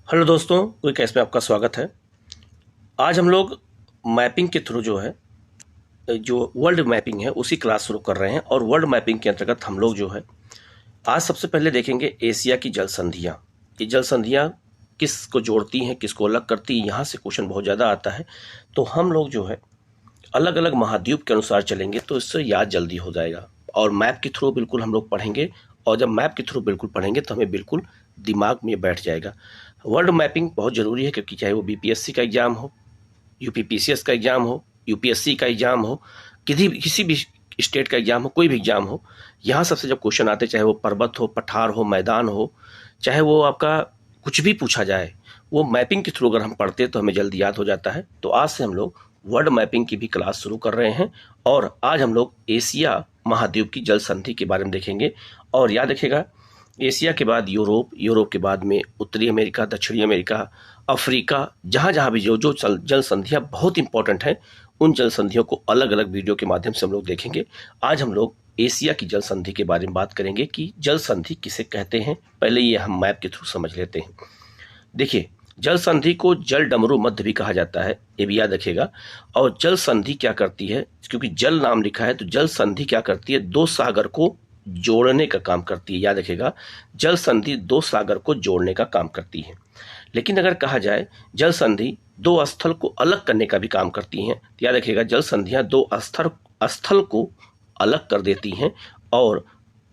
Hello दोस्तों, quick cash में आपका स्वागत है। आज हम लोग मैपिंग के थ्रू जो है, जो वर्ल्ड मैपिंग है उसी क्लास शुरू कर रहे हैं। और वर्ल्ड मैपिंग के अंतर्गत हम लोग जो है आज सबसे पहले देखेंगे एशिया की जल संधियाँ। ये जल संधियाँ किसको जोड़ती हैं, किसको अलग करती हैं, यहाँ से क्वेश्चन बहुत ज़्यादा आता है। तो हम लोग जो है अलग अलग महाद्वीप के अनुसार चलेंगे तो इससे याद जल्दी हो जाएगा। और मैप के थ्रू बिल्कुल हम लोग पढ़ेंगे, और जब मैप के थ्रू बिल्कुल पढ़ेंगे तो हमें बिल्कुल दिमाग में बैठ जाएगा। वर्ल्ड मैपिंग बहुत ज़रूरी है, क्योंकि चाहे वो बीपीएससी का एग्ज़ाम हो, यूपीपीसीएस का एग्ज़ाम हो, यूपीएससी का एग्ज़ाम हो, किसी भी स्टेट का एग्ज़ाम हो, कोई भी एग्ज़ाम हो, यहाँ सबसे जब क्वेश्चन आते, चाहे वो पर्वत हो, पठार हो, मैदान हो, चाहे वो आपका कुछ भी पूछा जाए, वो मैपिंग के थ्रू अगर हम पढ़ते हैं तो हमें जल्दी याद हो जाता है। तो आज से हम लोग वर्ल्ड मैपिंग की भी क्लास शुरू कर रहे हैं, और आज हम लोग एशिया महाद्वीप की जल संधि के बारे में देखेंगे। और याद रखिएगा, एशिया के बाद यूरोप, यूरोप के बाद में उत्तरी अमेरिका, दक्षिणी अमेरिका, अफ्रीका, जहाँ जहाँ भी जो जो जल संधियाँ बहुत इंपॉर्टेंट हैं, उन जल संधियों को अलग अलग वीडियो के माध्यम से हम लोग देखेंगे। आज हम लोग एशिया की जल संधि के बारे में बात करेंगे कि जल संधि किसे कहते हैं। पहले ये हम मैप के थ्रू समझ लेते हैं। देखिए, जल संधि को जल डमरू मध्य भी कहा जाता है, ये भी याद रखिएगा। और जल संधि क्या करती है, क्योंकि जल नाम लिखा है तो जल संधि क्या करती है, दो सागर को जोड़ने का काम करती है। याद रखिएगा, जल संधि दो सागर को जोड़ने का काम करती है। लेकिन अगर कहा जाए जल संधि दो स्थल को अलग करने का भी काम करती हैं, तो याद रखिएगा जल संधियां दो स्थल को अलग कर देती हैं और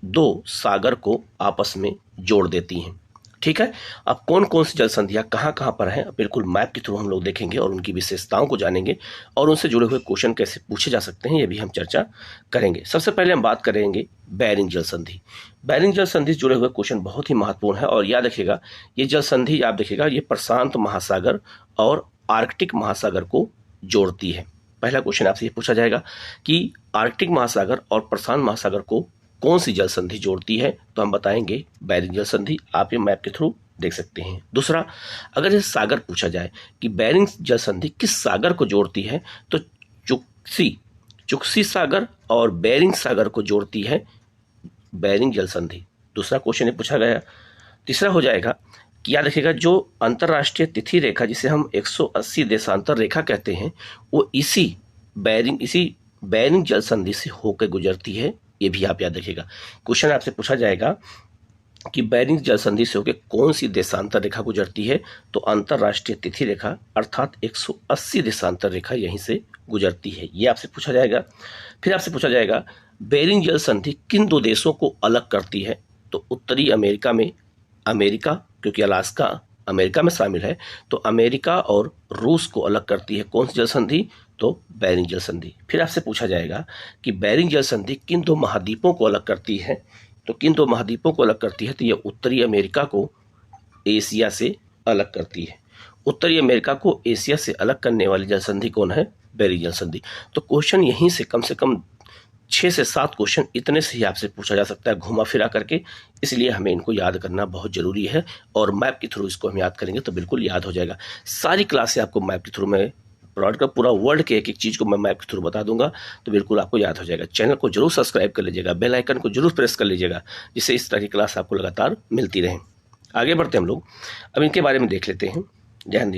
दो सागर को आपस में जोड़ देती हैं। ठीक है, अब कौन कौन सी जल संधियां कहाँ कहाँ पर हैं, बिल्कुल मैप के थ्रू हम लोग देखेंगे और उनकी विशेषताओं को जानेंगे, और उनसे जुड़े हुए क्वेश्चन कैसे पूछे जा सकते हैं ये भी हम चर्चा करेंगे। सबसे पहले हम बात करेंगे बेरिंग जल संधि। बेरिंग जल संधि से जुड़े हुए क्वेश्चन बहुत ही महत्वपूर्ण है। और याद रखिएगा, ये जल संधि आप देखिएगा, ये प्रशांत महासागर और आर्कटिक महासागर को जोड़ती है। पहला क्वेश्चन आपसे ये पूछा जाएगा कि आर्कटिक महासागर और प्रशांत महासागर को कौन सी जल संधि जोड़ती है, तो हम बताएंगे बेरिंग जल संधि। आप ये मैप के थ्रू देख सकते हैं। दूसरा, अगर ये सागर पूछा जाए कि बेरिंग जल संधि किस सागर को जोड़ती है, तो चुक्सी सागर और बेरिंग सागर को जोड़ती है बेरिंग जल संधि। दूसरा क्वेश्चन ये पूछा गया। तीसरा हो जाएगा कि याद रखिएगा, जो अंतरराष्ट्रीय तिथि रेखा जिसे हम 180 देशांतर रेखा कहते हैं, वो इसी बेरिंग जल संधि से होकर गुजरती है। ये भी आप याद रखिएगा। क्वेश्चन आपसे पूछा जाएगा कि बेरिंग जल संधि से होकर कौन सी देशांतर रेखा गुजरती है, तो अंतरराष्ट्रीय तिथि रेखा अर्थात 180 देशांतर रेखा यहीं से गुजरती है। ये आपसे पूछा जाएगा। फिर आपसे पूछा जाएगा बेरिंग जल संधि किन दो देशों को अलग करती है, तो उत्तरी अमेरिका में अमेरिका, क्योंकि अलास्का अमेरिका में शामिल है, तो अमेरिका और रूस को अलग करती है कौन सी जल संधि, तो बेरिंग जल संधि। फिर आपसे पूछा जाएगा कि बेरिंग जल संधि किन दो महाद्वीपों को अलग करती है, तो किन दो महाद्वीपों को अलग करती है, तो ये उत्तरी अमेरिका को एशिया से अलग करती है। उत्तरी अमेरिका को एशिया से अलग करने वाली जल संधि कौन है, बेरिंग जल संधि। तो क्वेश्चन यहीं से कम 6 से 7 क्वेश्चन इतने से ही आपसे पूछा जा सकता है, घुमा फिरा करके। इसलिए हमें इनको याद करना बहुत जरूरी है, और मैप के थ्रू इसको हम याद करेंगे तो बिल्कुल याद हो जाएगा। सारी क्लासें आपको मैप के थ्रू में प्रोवाइड कर, पूरा वर्ल्ड के एक एक चीज़ को मैं मैप के थ्रू बता दूंगा, तो बिल्कुल आपको याद हो जाएगा। चैनल को जरूर सब्सक्राइब कर लीजिएगा, बेल आइकन को जरूर प्रेस कर लीजिएगा, जिससे इस तरह की क्लास आपको लगातार मिलती रहे। आगे बढ़ते हम लोग, अब इनके बारे में देख लेते हैं। ध्यान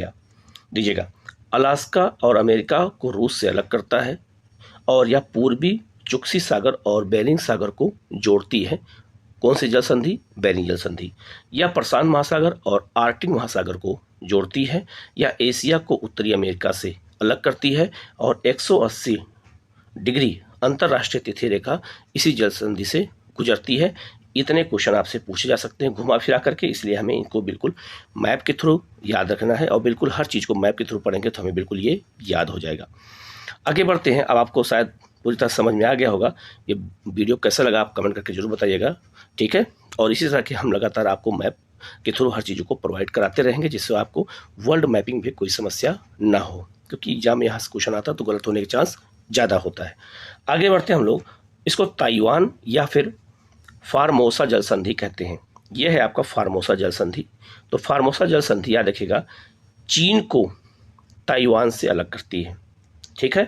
दीजिएगा, अलास्का और अमेरिका को रूस से अलग करता है, और यह पूर्वी चुक्सी सागर और बेरिंग सागर को जोड़ती है कौन सी जल संधि, बेरिंग जल संधि। यह प्रशांत महासागर और आर्कटिक महासागर को जोड़ती है। यह एशिया को उत्तरी अमेरिका से अलग करती है, और 180 डिग्री अंतरराष्ट्रीय तिथि रेखा इसी जल संधि से गुजरती है। इतने क्वेश्चन आपसे पूछे जा सकते हैं घुमा फिरा करके, इसलिए हमें इनको बिल्कुल मैप के थ्रू याद रखना है, और बिल्कुल हर चीज़ को मैप के थ्रू पढ़ेंगे तो हमें बिल्कुल ये याद हो जाएगा। आगे बढ़ते हैं। अब आपको शायद पूरी तरह समझ में आ गया होगा। ये वीडियो कैसा लगा आप कमेंट करके जरूर बताइएगा, ठीक है। और इसी तरह के हम लगातार आपको मैप के थ्रू हर चीज़ों को प्रोवाइड कराते रहेंगे, जिससे आपको वर्ल्ड मैपिंग में कोई समस्या ना हो, क्योंकि एग्जाम में यहाँ से क्वेश्चन आता तो गलत होने के चांस ज़्यादा होता है। आगे बढ़ते हैं हम लोग, इसको ताइवान या फिर फार्मोसा जल संधि कहते हैं। यह है आपका फार्मोसा जल संधि। तो फार्मोसा जल संधि याद रखिएगा, चीन को ताइवान से अलग करती है, ठीक है।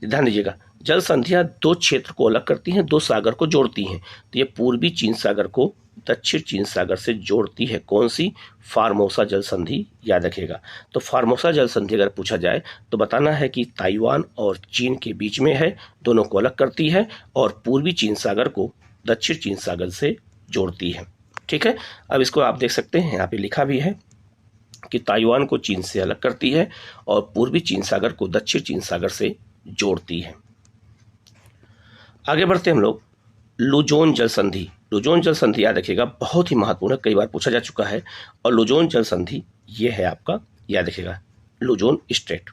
ध्यान दीजिएगा, जल संधियां दो क्षेत्र को अलग करती हैं, दो सागर को जोड़ती हैं। तो ये पूर्वी चीन सागर को दक्षिण चीन सागर से जोड़ती है? कौन सी? फार्मोसा जल संधि, याद रखिएगा। तो फार्मोसा जल संधि अगर पूछा जाए तो बताना है कि ताइवान और चीन के बीच में है, दोनों को अलग करती है और पूर्वी चीन सागर को दक्षिण चीन सागर से जोड़ती है। ठीक है, अब इसको आप देख सकते हैं, यहाँ पे लिखा भी है कि ताइवान को चीन से अलग करती है और पूर्वी चीन सागर को दक्षिण चीन सागर से जोड़ती है। आगे बढ़ते हम लोग, लुजोन जल संधि। लुजोन जल संधि याद रखिएगा, बहुत ही महत्वपूर्ण है, कई बार पूछा जा चुका है। और लुजोन जल संधि ये है आपका, याद रखिएगा, लुजोन स्ट्रेट।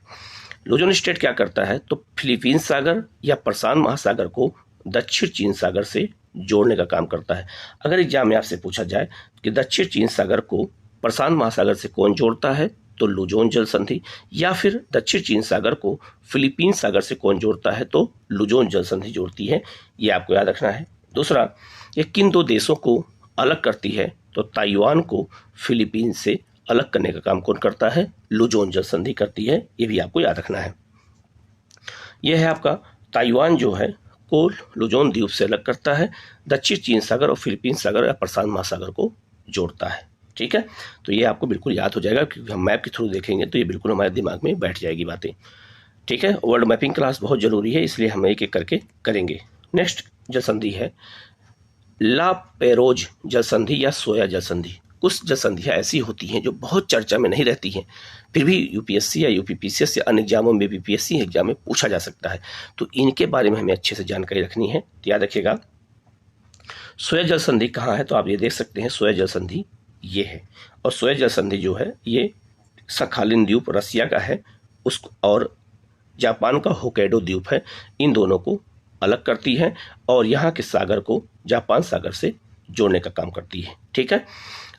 लुजोन स्ट्रेट क्या करता है? तो फिलीपींस सागर या प्रशांत महासागर को दक्षिण चीन सागर से जोड़ने का काम करता है। अगर एग्जाम में आपसे पूछा जाए कि दक्षिण चीन सागर को प्रशांत महासागर से कौन जोड़ता है, तो लुजोन जल संधि, या फिर दक्षिण चीन सागर को फिलीपीन सागर से कौन जोड़ता है, तो लुजोन जल संधि जोड़ती है। ये आपको याद रखना है। दूसरा, ये किन दो देशों को अलग करती है? तो ताइवान को फिलीपीन से अलग करने का काम कौन करता है? लुजोन जल संधि करती है। ये भी आपको याद रखना है। यह है आपका, ताइवान जो है को लुजोन द्वीप से अलग करता है, दक्षिण चीन सागर और फिलीपीन सागर या प्रशांत महासागर को जोड़ता है। ठीक है, तो ये आपको बिल्कुल याद हो जाएगा, क्योंकि हम मैप के थ्रू देखेंगे तो ये बिल्कुल हमारे दिमाग में बैठ जाएगी बातें। ठीक है, वर्ल्ड मैपिंग क्लास बहुत जरूरी है, इसलिए हम एक एक करके करेंगे। नेक्स्ट जल संधि है ला पेरोज जल संधि या सोया जल संधि। कुछ जल संधियाँ ऐसी होती हैं जो बहुत चर्चा में नहीं रहती हैं, फिर भी यूपीएससी या यूपीपीसीएस या अन्य एग्जामों में, बीपीएससी एग्जाम में पूछा जा सकता है, तो इनके बारे में हमें अच्छे से जानकारी रखनी है। तो याद रखिएगा, सोया जल संधि कहाँ है? तो आप ये देख सकते हैं, सोया जल संधि ये है। और सोया जल संधि जो है ये सखालिन द्वीप रसिया का है, उसको और जापान का होक्काइडो द्वीप है, इन दोनों को अलग करती है और यहाँ के सागर को जापान सागर से जोड़ने का काम करती है। ठीक है,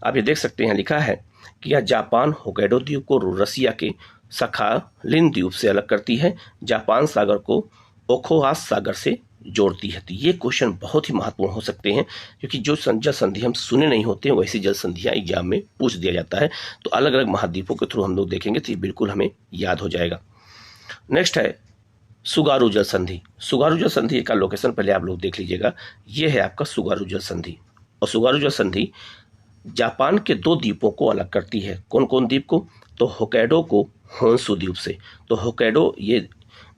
आप ये देख सकते हैं, लिखा है कि यह जापान होक्काइडो द्वीप को रसिया के सखालिन द्वीप से अलग करती है, जापान सागर को ओखोहास सागर से जोड़ती है। तो ये क्वेश्चन बहुत ही महत्वपूर्ण हो सकते हैं, क्योंकि जो जल संधि हम सुने नहीं होते हैं वैसी जल संधियाँ एग्जाम में पूछ दिया जाता है। तो अलग अलग महाद्वीपों के थ्रू हम लोग देखेंगे तो ये बिल्कुल हमें याद हो जाएगा। नेक्स्ट है सुगारू जल संधि। सुगारू जल संधि का लोकेशन पहले आप लोग देख लीजिएगा, ये है आपका सुगारू जल संधि। और सुगारू जल संधि जापान के दो द्वीपों को अलग करती है। कौन कौन द्वीप को? तो होक्काइडो को होन्शु द्वीप से। तो होक्काइडो ये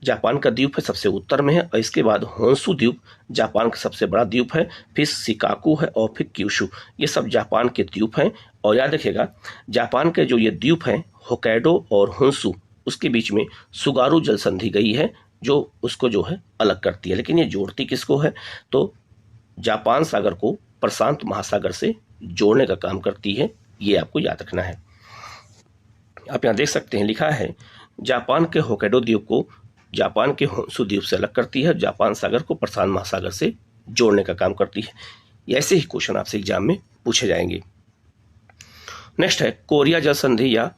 जापान का द्वीप है, सबसे उत्तर में है, और इसके बाद होन्शु द्वीप जापान का सबसे बड़ा द्वीप है, फिर शिकाकू है और फिर क्यूशु, ये सब जापान के द्वीप हैं। और याद रखिएगा, जापान के जो ये द्वीप हैं होक्काइडो और होन्शु, उसके बीच में सुगारू जल संधि गई है, जो उसको जो है अलग करती है। लेकिन ये जोड़ती किसको है? तो जापान सागर को प्रशांत महासागर से जोड़ने का काम करती है। ये आपको याद रखना है। आप यहाँ देख सकते हैं, लिखा है जापान के होक्काइडो द्वीप को जापान के होन्शु द्वीप से अलग करती है, जापान सागर को प्रशांत महासागर से जोड़ने का काम करती है। ऐसे ही क्वेश्चन आपसे एग्जाम में पूछे जाएंगे। नेक्स्ट है कोरिया जल संधि या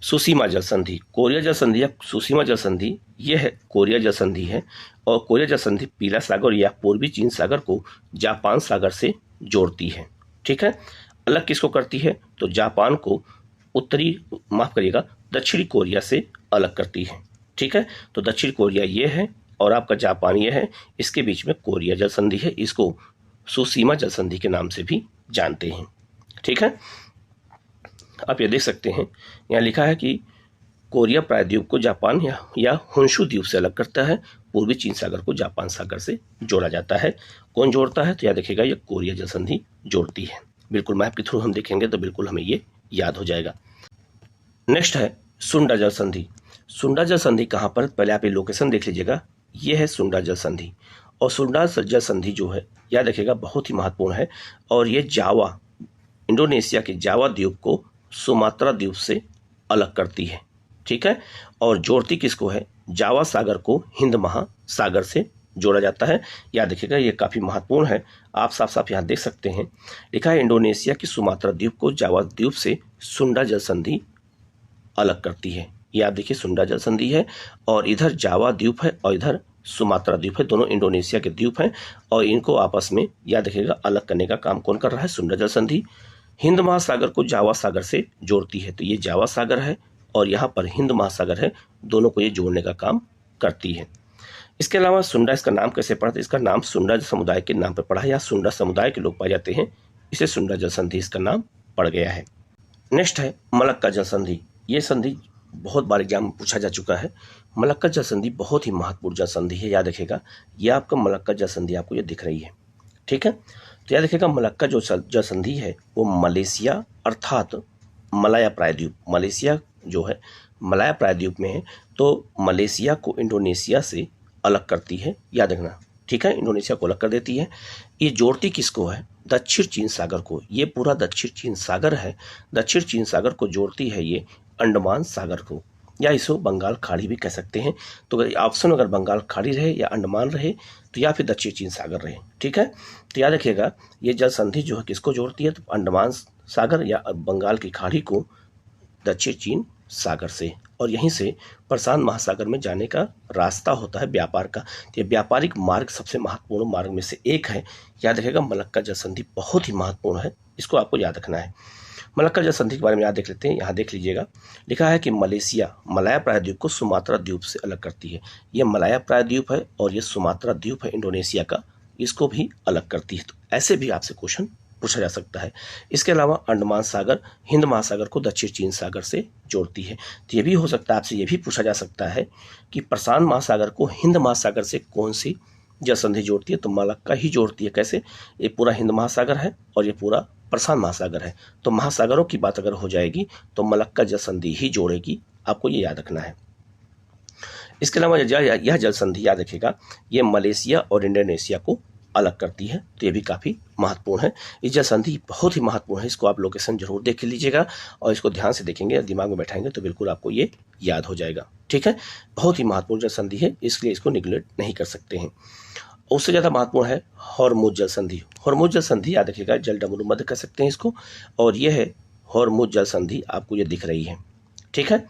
सुसीमा जल संधि। कोरिया जल संधि या सुसीमा जल संधि, यह है कोरिया जल संधि है, और कोरिया जल संधि पीला सागर या पूर्वी चीन सागर को जापान सागर से जोड़ती है। ठीक है, अलग किसको करती है? तो जापान को दक्षिणी कोरिया से अलग करती है। ठीक है, तो दक्षिण कोरिया ये है और आपका जापान ये है, इसके बीच में कोरिया जल संधि है, इसको सुसीमा जल संधि के नाम से भी जानते हैं। ठीक है, आप ये देख सकते हैं, यहाँ लिखा है कि कोरिया प्रायद्वीप को जापान या होन्शु द्वीप से अलग करता है, पूर्वी चीन सागर को जापान सागर से जोड़ा जाता है। कौन जोड़ता है? तो याद रखिएगा, ये कोरिया जल संधि जोड़ती है। बिल्कुल मैप के थ्रू हम देखेंगे तो बिल्कुल हमें ये याद हो जाएगा। नेक्स्ट है सुंडा जल संधि। सुंडा जल संधि कहाँ पर? पहले आप ये लोकेशन देख लीजिएगा, ये है सुंडा जल संधि। और सुंडा जल संधि जो है, याद रखिएगा, बहुत ही महत्वपूर्ण है, और ये जावा, इंडोनेशिया के जावा द्वीप को सुमात्रा द्वीप से अलग करती है। ठीक है, और जोड़ती किसको है? जावा सागर को हिंद महासागर से जोड़ा जाता है। याद रखिएगा, ये काफ़ी महत्वपूर्ण है। आप साफ साफ यहाँ देख सकते हैं, लिखा है इंडोनेशिया की सुमात्रा द्वीप को जावा द्वीप से सुंडा जल संधि अलग करती है। ये आप देखिए, सुंडा जल संधि है और इधर जावा द्वीप है और इधर सुमात्रा द्वीप है, दोनों इंडोनेशिया के द्वीप हैं, और इनको आपस में, याद रखिएगा, अलग करने का काम कौन कर रहा है? सुंडा जल संधि। हिंद महासागर को जावा सागर से जोड़ती है, तो ये जावा सागर है और यहाँ पर हिंद महासागर है, दोनों को ये जोड़ने का काम करती है। इसके अलावा सुंडा, इसका नाम कैसे पड़ा? इसका नाम सुंडा समुदाय के नाम पर पड़ा है, या सुंडा समुदाय के लोग पाए जाते हैं इसे सुंडा जल संधि इसका नाम पड़ गया है। नेक्स्ट है मलक्का जल संधि। ये संधि बहुत बार एग्जाम में पूछा जा चुका है। मलक्का जल संधि बहुत ही महत्वपूर्ण जल संधि है। याद रखिएगा, ये आपका मलक्का जल संधि आपको ये दिख रही है, ठीक है। तो याद रखिएगा, मलक्का जो जल संधि है वो मलेशिया अर्थात मलाया प्रायद्वीप, मलेशिया जो है मलाया प्रायद्वीप में है, तो मलेशिया को इंडोनेशिया से अलग करती है। याद रखना, ठीक है, इंडोनेशिया को अलग कर देती है। ये जोड़ती किसको है? दक्षिण चीन सागर को। ये पूरा दक्षिण चीन सागर है, दक्षिण चीन सागर को जोड़ती है ये अंडमान सागर को, या इसको बंगाल खाड़ी भी कह सकते हैं। तो ऑप्शन अगर बंगाल खाड़ी रहे या अंडमान रहे तो या फिर दक्षिण चीन सागर रहे, ठीक है। तो याद रखिएगा, ये जल संधि जो है किसको जोड़ती है? तो अंडमान सागर या बंगाल की खाड़ी को दक्षिण चीन सागर से, और यहीं से प्रशांत महासागर में जाने का रास्ता होता है व्यापार का। तो ये व्यापारिक मार्ग सबसे महत्वपूर्ण मार्ग में से एक है। याद रखिएगा, मलक्का जल संधि बहुत ही महत्वपूर्ण है, इसको आपको याद रखना है। मलक्का जल संधि के बारे में याद देख लेते हैं। यहाँ देख लीजिएगा, लिखा है कि मलेशिया मलाया प्रायद्वीप को सुमात्रा द्वीप से अलग करती है। ये मलाया प्रायद्वीप है और ये सुमात्रा द्वीप है इंडोनेशिया का, इसको भी अलग करती है। तो ऐसे भी आपसे क्वेश्चन पूछा जा सकता है। इसके अलावा अंडमान सागर हिंद महासागर को दक्षिण चीन सागर से जोड़ती है। तो ये भी हो सकता है, आपसे ये भी पूछा जा सकता है कि प्रशांत महासागर को हिंद महासागर से कौन सी जल संधि जोड़ती है? तो मलक्का ही जोड़ती है। कैसे? ये पूरा हिंद महासागर है और ये पूरा प्रशांत महासागर है, तो महासागरों की बात अगर हो जाएगी तो मलक्का जल संधि ही जोड़ेगी, आपको ये याद रखना है। इसके अलावा यह जल संधि याद रखिएगा, ये मलेशिया और इंडोनेशिया को अलग करती है, तो ये भी काफ़ी महत्वपूर्ण है। इस जल संधि बहुत ही महत्वपूर्ण है, इसको आप लोकेशन जरूर देख लीजिएगा और इसको ध्यान से देखेंगे, दिमाग में बैठाएंगे तो बिल्कुल आपको ये याद हो जाएगा, ठीक है। बहुत ही महत्वपूर्ण जल संधि है, इसलिए इसको निगलेक्ट नहीं कर सकते हैं। उससे ज़्यादा महत्वपूर्ण है हॉर्मुज जल संधि। हॉर्मुज जल संधि याद रखिएगा, जल डमरू मध्य कह सकते हैं इसको, और ये है हॉर्मुज जल संधि, आपको ये दिख रही है, ठीक है।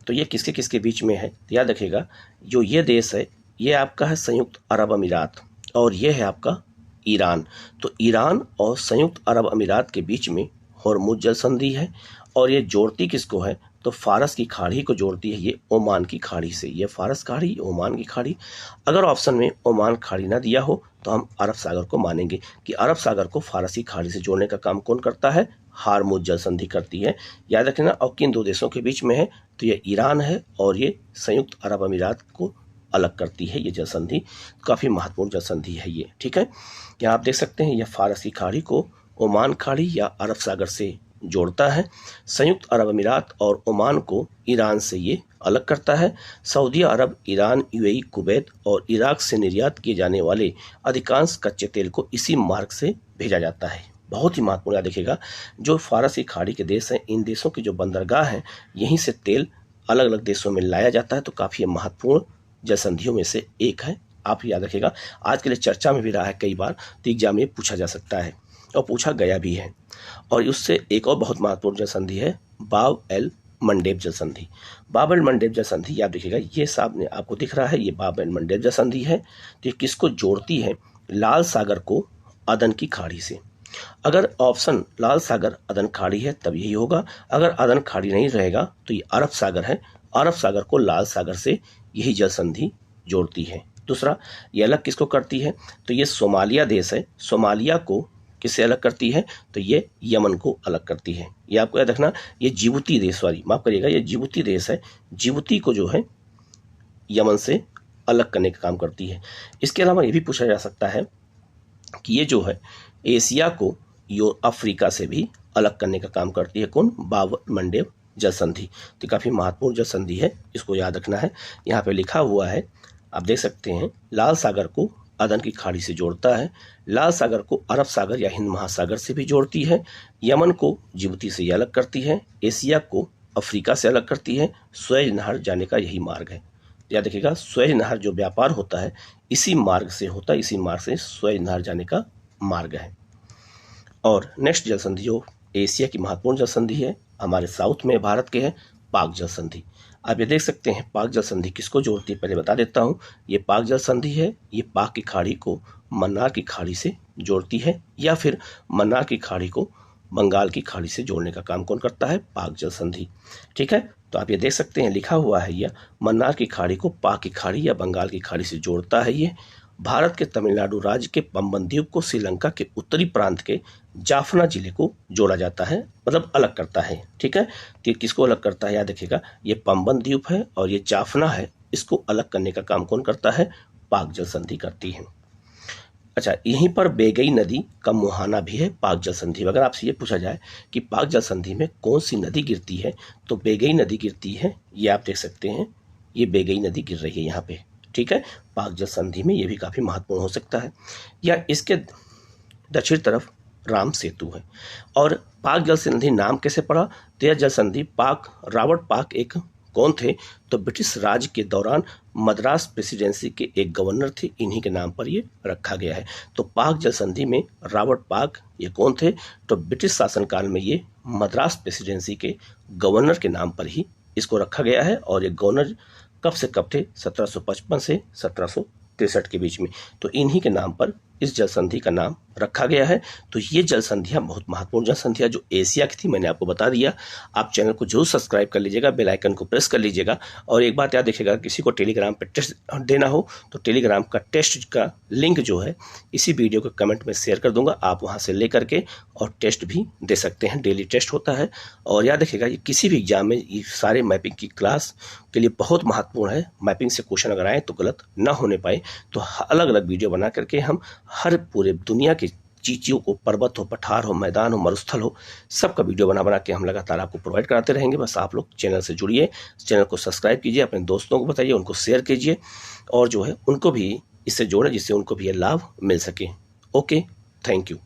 तो ये किसके किसके बीच में है? तो याद रखिएगा, जो ये देश है ये आपका है संयुक्त अरब अमीरात और ये है आपका ईरान। तो ईरान और संयुक्त अरब अमीरात के बीच में हॉर्मुज जल संधि है, और ये जोड़ती किसको है? तो फारस की खाड़ी को जोड़ती है ये ओमान की खाड़ी से। ये फारस खाड़ी, ओमान की खाड़ी। अगर ऑप्शन में ओमान खाड़ी ना दिया हो तो हम अरब सागर को मानेंगे कि अरब सागर को फारसी खाड़ी से जोड़ने का काम कौन करता है? हॉर्मुज जल संधि करती है। याद रखना, और किन दो देशों के बीच में है? तो ये ईरान है और ये संयुक्त अरब अमीरात को अलग करती है ये जल संधि। काफ़ी महत्वपूर्ण जल संधि है ये, ठीक है। यहाँ आप देख सकते हैं, यह फारसी खाड़ी को ओमान खाड़ी या अरब सागर से जोड़ता है, संयुक्त अरब अमीरात और ओमान को ईरान से ये अलग करता है। सऊदी अरब, ईरान, यूएई, कुवैत और इराक से निर्यात किए जाने वाले अधिकांश कच्चे तेल को इसी मार्ग से भेजा जाता है। बहुत ही महत्वपूर्ण याद रखिएगा, जो फारसी खाड़ी के देश हैं, इन देशों की जो बंदरगाह हैं, यहीं से तेल अलग अलग देशों में लाया जाता है। तो काफ़ी महत्वपूर्ण जल संधियों में से एक है, आप याद रखिएगा। आज के लिए चर्चा में भी रहा है कई बार, तो एग्जाम में पूछा जा सकता है और पूछा गया भी है। और उससे एक और बहुत महत्वपूर्ण जल संधि है बाब एल मंडेब जल संधि। बाब एल मंडेब जल संधि याद रखिएगा, ये सामने आपको दिख रहा है, ये बाब एल मंडेब जल संधि है। तो ये किसको जोड़ती है? लाल सागर को अदन की खाड़ी से। अगर ऑप्शन लाल सागर अदन खाड़ी है तब यही होगा, अगर अदन खाड़ी नहीं रहेगा तो ये अरब सागर है, अरब सागर को लाल सागर से यही जल संधि जोड़ती है। दूसरा, ये अलग किसको करती है? तो ये सोमालिया देश है, सोमालिया को किससे अलग करती है? तो ये यमन को अलग करती है। ये आपको याद रखना, ये जिबूती देश वाली, माफ करिएगा, ये जिबूती देश है, जिबूती को जो है यमन से अलग करने का काम करती है। इसके अलावा ये भी पूछा जा सकता है कि ये जो है एशिया को अफ्रीका से भी अलग करने का काम करती है कौन? बाब मंडेब जल संधि। तो काफ़ी महत्वपूर्ण जल संधि है, इसको याद रखना है। यहाँ पे लिखा हुआ है, आप देख सकते हैं, लाल सागर को अदन की खाड़ी से जोड़ता है, लाल सागर को अरब सागर या हिंद महासागर से भी जोड़ती है, यमन को जिबूती से ये अलग करती है, एशिया को अफ्रीका से अलग करती है, सुएज नहर जाने का यही मार्ग है। याद रखिएगा, सुएज नहर जो व्यापार होता है इसी मार्ग से होता है, इसी मार्ग से सुएज नहर जाने का मार्ग है। और नेक्स्ट जल संधि जो एशिया की महत्वपूर्ण जल संधि है, हमारे साउथ में भारत के है, पाक जल संधि। आप ये देख सकते हैं पाक जल संधि किसको जोड़ती है, पहले बता देता हूँ। ये पाक जल संधि है, ये पाक की खाड़ी को मन्नार की खाड़ी से जोड़ती है, या फिर मन्नार की खाड़ी को बंगाल की खाड़ी से जोड़ने का काम कौन करता है? पाक जल संधि, ठीक है। तो आप ये देख सकते हैं, लिखा हुआ है, यह मन्नार की खाड़ी को पाक की खाड़ी या बंगाल की खाड़ी से जोड़ता है ये। भारत के तमिलनाडु राज्य के पंबन द्वीप को श्रीलंका के उत्तरी प्रांत के जाफना जिले को जोड़ा जाता है, मतलब अलग करता है। ठीक है, तो किसको अलग करता है याद रखिएगा, ये पंबन द्वीप है और ये जाफना है, इसको अलग करने का काम कौन करता है, पाक जल संधि करती है। अच्छा, यहीं पर बेगई नदी का मुहाना भी है पाक जल संधि। अगर आपसे ये पूछा जाए कि पाक जल संधि में कौन सी नदी गिरती है, तो बेगई नदी गिरती है। ये आप देख सकते हैं, ये बेगई नदी गिर रही है यहाँ पे। ठीक है, पाक जल संधि में ये भी काफ़ी महत्वपूर्ण हो सकता है। या इसके दक्षिण तरफ राम सेतु है। और पाक जल संधि नाम कैसे पड़ा, तो यह जल संधि रॉबर्ट पाक एक कौन थे, तो ब्रिटिश राज के दौरान मद्रास प्रेसिडेंसी के एक गवर्नर थे, इन्हीं के नाम पर ये रखा गया है। तो पाक जल संधि में रॉबर्ट पाक ये कौन थे, तो ब्रिटिश शासनकाल में ये मद्रास प्रेसिडेंसी के गवर्नर के नाम पर ही इसको रखा गया है। और ये गवर्नर कब से कब थे, 1755 से 1763 के बीच में। तो इन्हीं के नाम पर इस जल संधि का नाम रखा गया है। तो ये जल संधियाँ बहुत महत्वपूर्ण जल संधियाँ जो एशिया की थी, मैंने आपको बता दिया। आप चैनल को जरूर सब्सक्राइब कर लीजिएगा, बेल आइकन को प्रेस कर लीजिएगा। और एक बात याद रखिएगा, किसी को टेलीग्राम पर टेस्ट देना हो तो टेलीग्राम का टेस्ट का लिंक जो है इसी वीडियो के कमेंट में शेयर कर दूंगा, आप वहाँ से ले करके और टेस्ट भी दे सकते हैं। डेली टेस्ट होता है। और याद रखिएगा, ये किसी भी एग्जाम में ये सारे मैपिंग की क्लास के लिए बहुत महत्वपूर्ण है। मैपिंग से क्वेश्चन अगर आए तो गलत ना होने पाए, तो अलग अलग वीडियो बना करके हम हर पूरे दुनिया की चीज़ों को, पर्वत हो, पठार हो, मैदान हो, मरुस्थल हो, सबका वीडियो बना के हम लगातार आपको प्रोवाइड कराते रहेंगे। बस आप लोग चैनल से जुड़िए, चैनल को सब्सक्राइब कीजिए, अपने दोस्तों को बताइए, उनको शेयर कीजिए और जो है उनको भी इससे जोड़ें, जिससे उनको भी ये लाभ मिल सके। Okay, thank you.